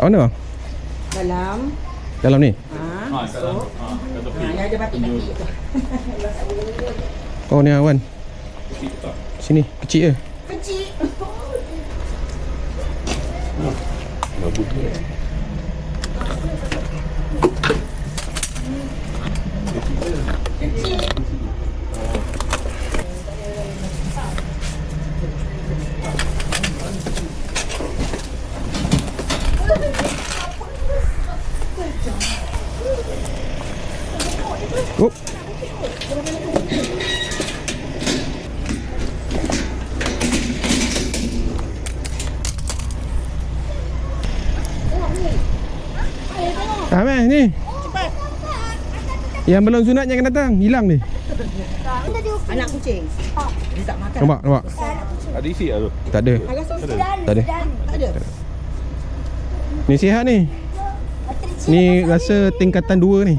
Kat mana bang? Dalam. Dalam ni? Masuk. Yang ada batik-batik tu. Oh ni Wan. Sini, kecil je. Kecil. Bagus. Oh. Meh ni. Yang belum sunat yang akan datang, hilang ni. Anak kucing. Dia tak makan. Nampak. Ada isi tak tu? Tak ada. Tak ada. Tak ada. Ni sihat ni. Ni rasa tingkatan 2 ni.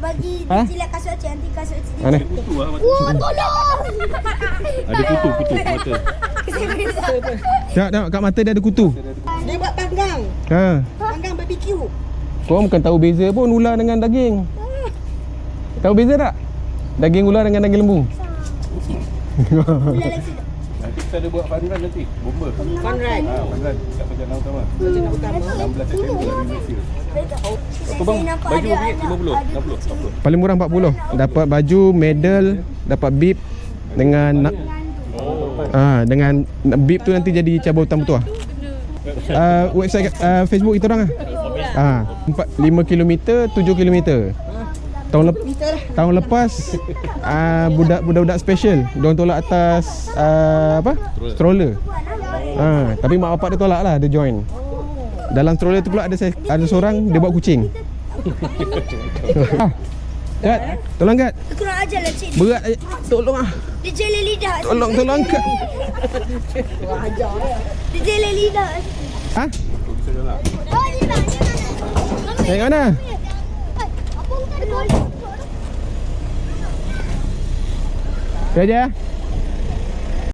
Bagi Ha? jilat kasut Acik, nanti kasut Acik. Mana? Kutu lah. Wah, tolong. Ada kutu mata. Tengok kat mata dia ada kutu. Dia buat panggang. Ha. Panggang barbecue. Korang bukan tahu beza pun ular dengan daging. Tahu beza tak? Daging ular dengan daging lembu. Nanti kita ada buat fun run nanti. Bomba. Fun ride. Fun run kat perjalanan utama. Perjalanan utama. 16 September Indonesia. Berapa bang? Baju ni 50, 60. Paling murah 40. Dapat baju, medal, dapat bib dengan dengan bib tu nanti jadi cabar utama tu lah. Website Facebook kita orang ah. 5 km, 7 km. Tahun lepas budak-budak special diorang tolak atas stroller. Tapi mak bapak dia tolak lah, dia join. Dalam stroller tu pula ada seorang dia bawa kucing. Gat, tolong Gat. Kurang ajar lah Cik. Berat tolong ah. Dia jelek lidah. Tolong angkat. Kurang ajar ya. Dia jelek lidah. Ha? Oh, ni nak. Naik mana? Apa bukan boleh? Dia aja.